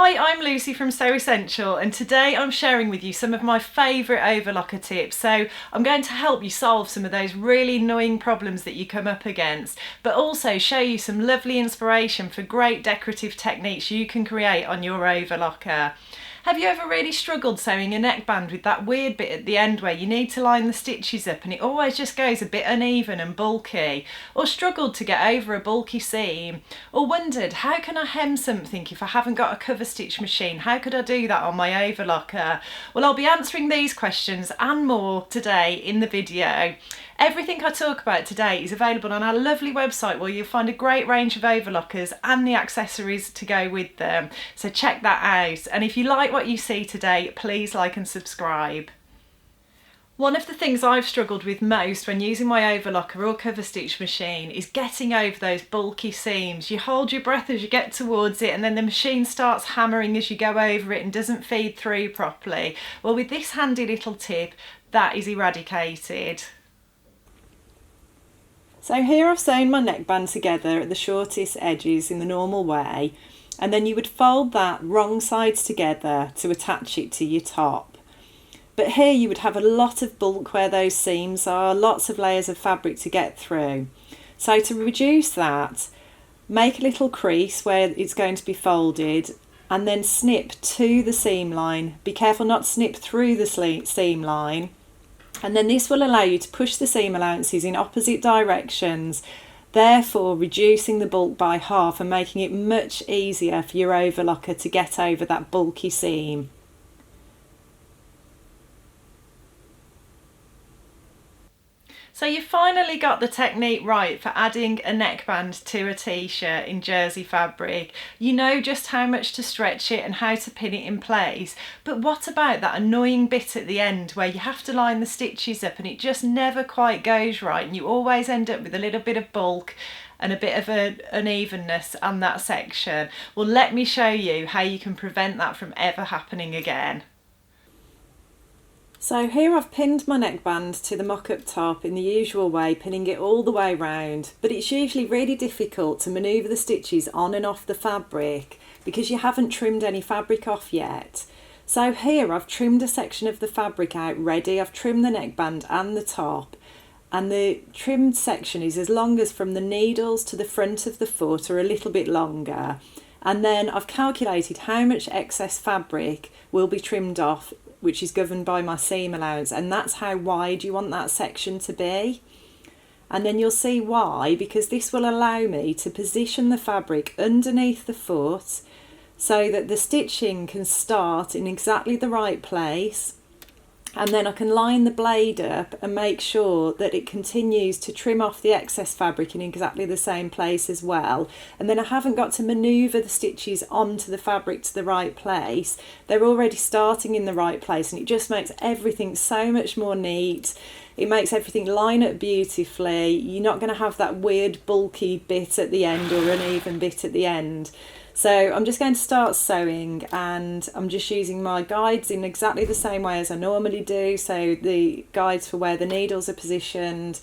Hi, I'm Lucy from So Essential, and today I'm sharing with you some of my favourite overlocker tips. So I'm going to help you solve some of those really annoying problems that you come up against, but also show you some lovely inspiration for great decorative techniques you can create on your overlocker. Have you ever really struggled sewing a neckband with that weird bit at the end where you need to line the stitches up and it always just goes a bit uneven and bulky? Or struggled to get over a bulky seam? Or wondered, how can I hem something if I haven't got a cover stitch machine? How could I do that on my overlocker? Well, I'll be answering these questions and more today in the video. Everything I talk about today is available on our lovely website where you'll find a great range of overlockers and the accessories to go with them. So check that out. And if you like what you see today, please like and subscribe. One of the things I've struggled with most when using my overlocker or cover stitch machine is getting over those bulky seams. You hold your breath as you get towards it and then the machine starts hammering as you go over it and doesn't feed through properly. Well, with this handy little tip, that is eradicated. So here I've sewn my neckband together at the shortest edges in the normal way, and then you would fold that wrong sides together to attach it to your top. But here you would have a lot of bulk where those seams are, lots of layers of fabric to get through. So to reduce that, make a little crease where it's going to be folded and then snip to the seam line. Be careful not to snip through the seam line. And then this will allow you to push the seam allowances in opposite directions, therefore reducing the bulk by half and making it much easier for your overlocker to get over that bulky seam. So you finally got the technique right for adding a neckband to a t-shirt in jersey fabric. You know just how much to stretch it and how to pin it in place. But what about that annoying bit at the end where you have to line the stitches up and it just never quite goes right and you always end up with a little bit of bulk and a bit of an unevenness on that section? Well, let me show you how you can prevent that from ever happening again. So here I've pinned my neckband to the mock-up top in the usual way, pinning it all the way round, but it's usually really difficult to manoeuvre the stitches on and off the fabric because you haven't trimmed any fabric off yet. So here I've trimmed a section of the fabric out ready. I've trimmed the neckband and the top, and the trimmed section is as long as from the needles to the front of the foot or a little bit longer. And then I've calculated how much excess fabric will be trimmed off, which is governed by my seam allowance, and that's how wide you want that section to be. And then you'll see why, because this will allow me to position the fabric underneath the foot so that the stitching can start in exactly the right place, and then I can line the blade up and make sure that it continues to trim off the excess fabric in exactly the same place as well. And then I haven't got to manoeuvre the stitches onto the fabric to the right place. They're already starting in the right place, and it just makes everything so much more neat. It makes everything line up beautifully. You're not going to have that weird bulky bit at the end or uneven bit at the end. So I'm just going to start sewing, and I'm just using my guides in exactly the same way as I normally do. So the guides for where the needles are positioned,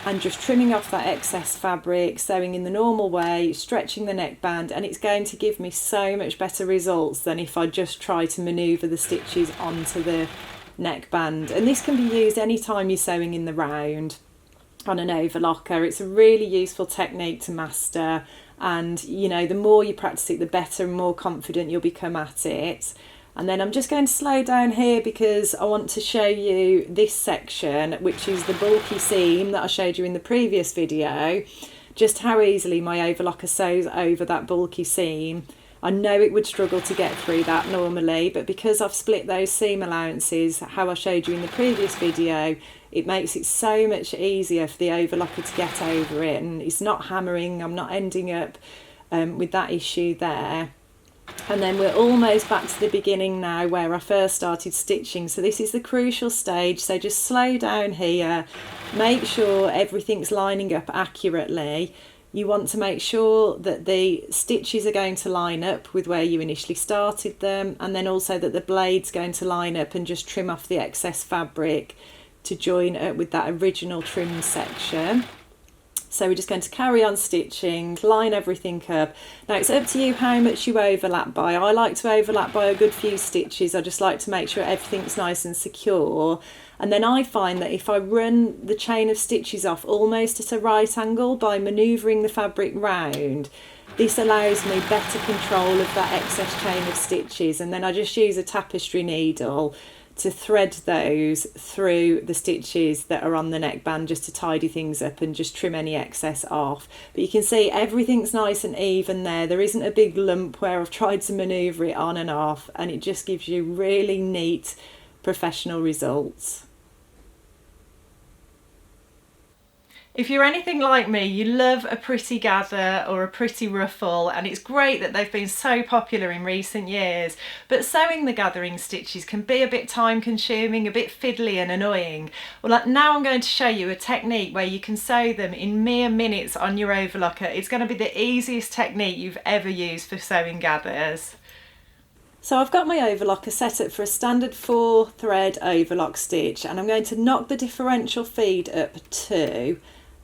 and just trimming off that excess fabric, sewing in the normal way, stretching the neckband, and it's going to give me so much better results than if I just try to manoeuvre the stitches onto the neckband. And this can be used anytime you're sewing in the round on an overlocker. It's a really useful technique to master, and you know, the more you practice it, the better and more confident you'll become at it. And then I'm just going to slow down here because I want to show you this section, which is the bulky seam that I showed you in the previous video, just how easily my overlocker sews over that bulky seam. I know it would struggle to get through that normally, but because I've split those seam allowances, how I showed you in the previous video, it makes it so much easier for the overlocker to get over it, and it's not hammering. I'm not ending up with that issue there. And then we're almost back to the beginning now where I first started stitching. So this is the crucial stage. So just slow down here, make sure everything's lining up accurately. You want to make sure that the stitches are going to line up with where you initially started them, and then also that the blade's going to line up and just trim off the excess fabric to join up with that original trim section. So we're just going to carry on stitching, line everything up. Now it's up to you how much you overlap by. I like to overlap by a good few stitches. I just like to make sure everything's nice and secure. And then I find that if I run the chain of stitches off almost at a right angle by manoeuvring the fabric round, this allows me better control of that excess chain of stitches. And then I just use a tapestry needle to thread those through the stitches that are on the neckband, just to tidy things up and just trim any excess off. But you can see everything's nice and even there. There isn't a big lump where I've tried to manoeuvre it on and off, and it just gives you really neat professional results. If you're anything like me, you love a pretty gather or a pretty ruffle, and it's great that they've been so popular in recent years, but sewing the gathering stitches can be a bit time consuming, a bit fiddly and annoying. Well, now I'm going to show you a technique where you can sew them in mere minutes on your overlocker. It's going to be the easiest technique you've ever used for sewing gathers. So I've got my overlocker set up for a standard 4-thread overlock stitch, and I'm going to knock the differential feed up 2,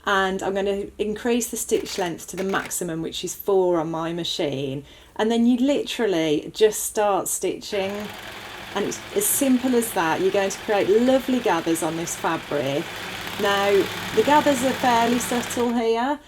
and I'm going to increase the stitch length to the maximum, which is 4 on my machine. And then you literally just start stitching, and it's as simple as that. You're going to create lovely gathers on this fabric. Now the gathers are fairly subtle here,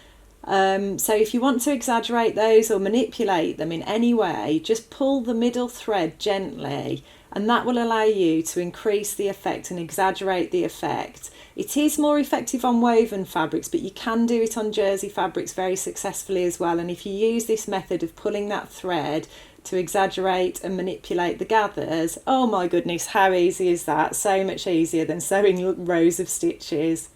so if you want to exaggerate those or manipulate them in any way, just pull the middle thread gently, and that will allow you to increase the effect and exaggerate the effect. It is more effective on woven fabrics, but you can do it on jersey fabrics very successfully as well. And if you use this method of pulling that thread to exaggerate and manipulate the gathers, oh my goodness, how easy is that? So much easier than sewing rows of stitches.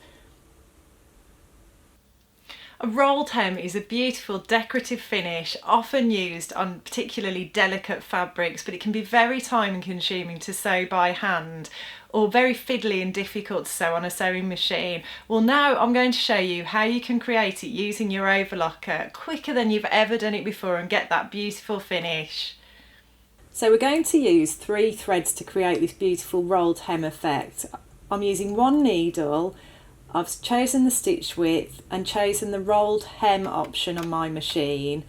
A rolled hem is a beautiful decorative finish, often used on particularly delicate fabrics, but it can be very time consuming to sew by hand, or very fiddly and difficult to sew on a sewing machine. Well, now I'm going to show you how you can create it using your overlocker quicker than you've ever done it before and get that beautiful finish. So we're going to use 3 threads to create this beautiful rolled hem effect. I'm using 1 needle. I've chosen the stitch width and chosen the rolled hem option on my machine.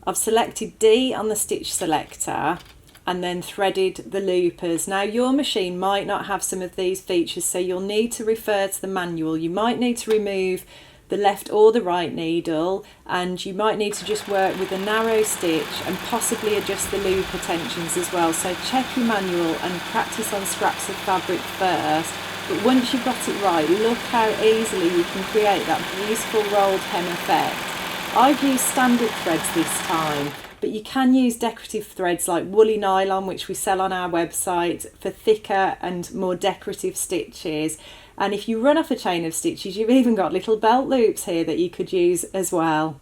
I've selected D on the stitch selector and then threaded the loopers. Now your machine might not have some of these features, so you'll need to refer to the manual. You might need to remove the left or the right needle, and you might need to just work with a narrow stitch and possibly adjust the looper tensions as well. So check your manual and practice on scraps of fabric first. But once you've got it right, look how easily you can create that beautiful rolled hem effect. I've used standard threads this time, but you can use decorative threads like woolly nylon, which we sell on our website, for thicker and more decorative stitches. And if you run off a chain of stitches, you've even got little belt loops here that you could use as well.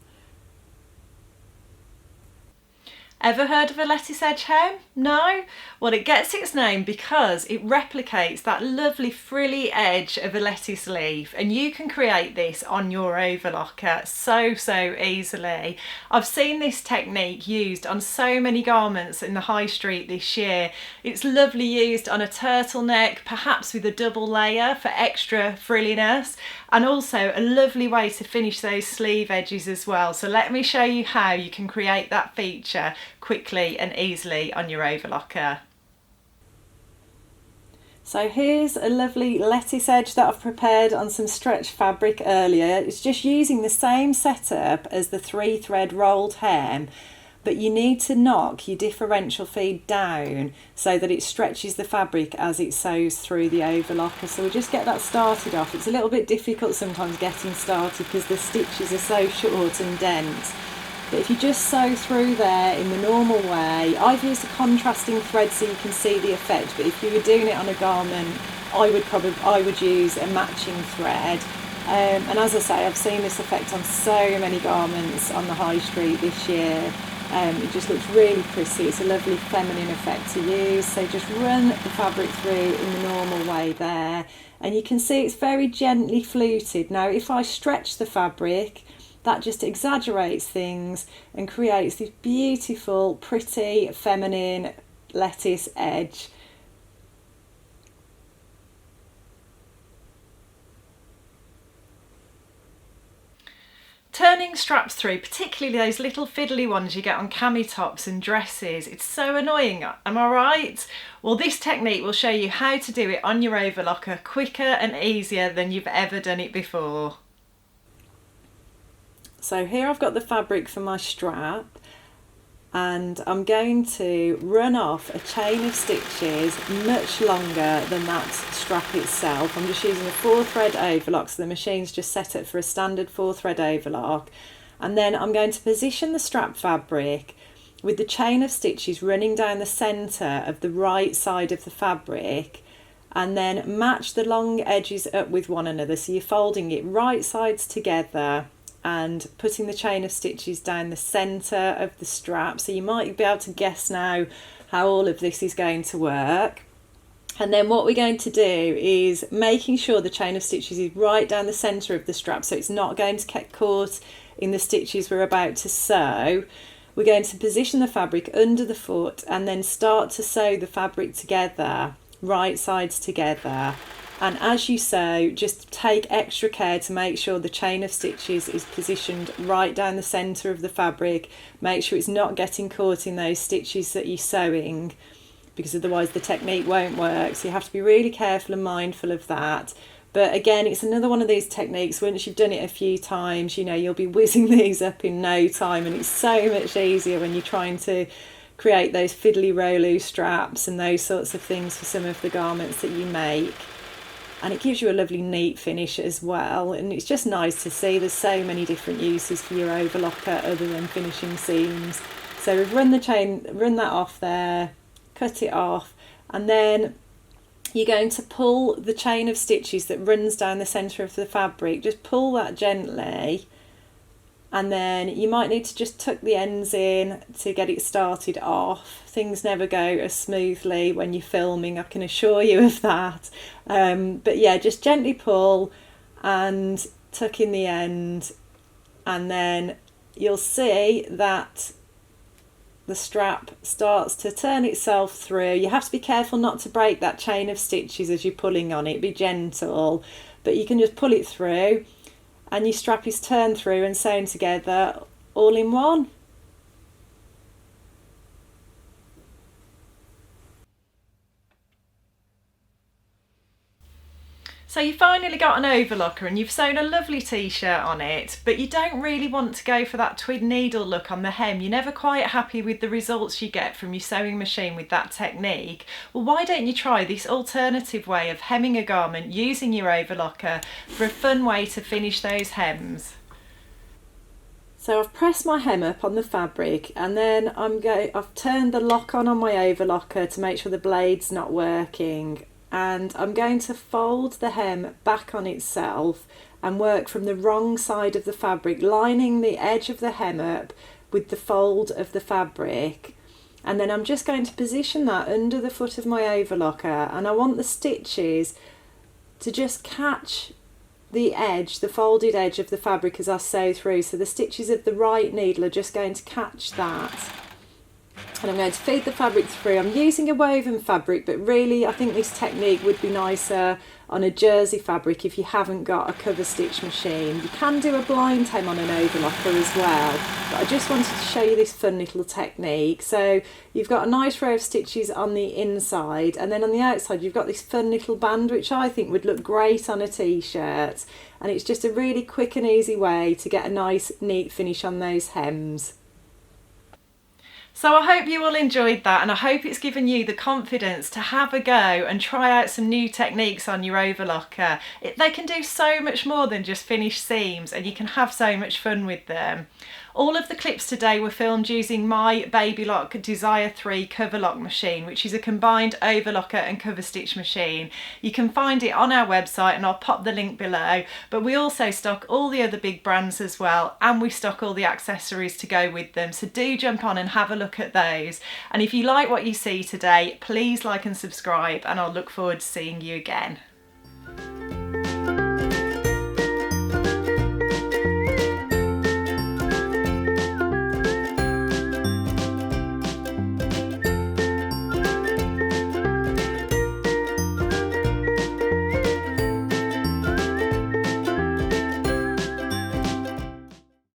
Ever heard of a lettuce edge hem? No? Well, it gets its name because it replicates that lovely frilly edge of a lettuce leaf, and you can create this on your overlocker so easily. I've seen this technique used on so many garments in the high street this year. It's lovely used on a turtleneck, perhaps with a double layer for extra frilliness, and also a lovely way to finish those sleeve edges as well. So let me show you how you can create that feature quickly and easily on your overlocker. So here's a lovely lettuce edge that I've prepared on some stretch fabric earlier. It's just using the same setup as the 3-thread rolled hem, but you need to knock your differential feed down so that it stretches the fabric as it sews through the overlocker. So we'll just get that started off. It's a little bit difficult sometimes getting started because the stitches are so short and dense. But if you just sew through there in the normal way, I've used a contrasting thread so you can see the effect, but if you were doing it on a garment, I would use a matching thread. And as I say, I've seen this effect on so many garments on the high street this year. It just looks really pretty. It's a lovely feminine effect to use. So just run the fabric through in the normal way there, and you can see it's very gently fluted. Now if I stretch the fabric, that just exaggerates things and creates this beautiful, pretty, feminine lettuce edge. running straps through, particularly those little fiddly ones you get on cami tops and dresses, it's so annoying, am I right? Well, this technique will show you how to do it on your overlocker quicker and easier than you've ever done it before. So here I've got the fabric for my strap, and I'm going to run off a chain of stitches much longer than that strap itself. I'm just using a 4-thread overlock, so the machine's just set up for a standard 4-thread overlock. And then I'm going to position the strap fabric with the chain of stitches running down the centre of the right side of the fabric, and then match the long edges up with one another. So you're folding it right sides together and putting the chain of stitches down the centre of the strap. So you might be able to guess now how all of this is going to work. And then what we're going to do is making sure the chain of stitches is right down the centre of the strap, so it's not going to get caught in the stitches we're about to sew. We're going to position the fabric under the foot and then start to sew the fabric together, right sides together. And as you sew, just take extra care to make sure the chain of stitches is positioned right down the centre of the fabric. Make sure it's not getting caught in those stitches that you're sewing, because otherwise the technique won't work. So you have to be really careful and mindful of that. But again, it's another one of these techniques, once you've done it a few times, you know, you'll be whizzing these up in no time, and it's so much easier when you're trying to create those fiddly rollo straps and those sorts of things for some of the garments that you make. And it gives you a lovely neat finish as well, and it's just nice to see there's so many different uses for your overlocker other than finishing seams. So we've run that off there, cut it off, and then you're going to pull the chain of stitches that runs down the centre of the fabric. Just pull that gently, and then you might need to just tuck the ends in to get it started off. Things never go as smoothly when you're filming, I can assure you of that. But yeah, just gently pull and tuck in the end, and then you'll see that the strap starts to turn itself through. You have to be careful not to break that chain of stitches as you're pulling on it. Be gentle, but you can just pull it through, and your strap is turned through and sewn together all in one. So you finally got an overlocker and you've sewn a lovely t-shirt on it, but you don't really want to go for that twin needle look on the hem. You're never quite happy with the results you get from your sewing machine with that technique. Well, why don't you try this alternative way of hemming a garment using your overlocker for a fun way to finish those hems? So I've pressed my hem up on the fabric, and then I've turned the lock on my overlocker to make sure the blade's not working. And I'm going to fold the hem back on itself and work from the wrong side of the fabric, lining the edge of the hem up with the fold of the fabric. And then I'm just going to position that under the foot of my overlocker, and I want the stitches to just catch the edge, the folded edge of the fabric as I sew through. So the stitches of the right needle are just going to catch that. And I'm going to feed the fabric through. I'm using a woven fabric, but really I think this technique would be nicer on a jersey fabric if you haven't got a cover stitch machine. You can do a blind hem on an overlocker as well, but I just wanted to show you this fun little technique. So you've got a nice row of stitches on the inside, and then on the outside you've got this fun little band which I think would look great on a t-shirt, and it's just a really quick and easy way to get a nice neat finish on those hems. So I hope you all enjoyed that, and I hope it's given you the confidence to have a go and try out some new techniques on your overlocker. They can do so much more than just finish seams, and you can have so much fun with them. All of the clips today were filmed using my Babylock Desire 3 cover lock machine, which is a combined overlocker and cover stitch machine. You can find it on our website, and I'll pop the link below, but we also stock all the other big brands as well, and we stock all the accessories to go with them, so do jump on and have a look at those. And if you like what you see today, please like and subscribe, and I'll look forward to seeing you again.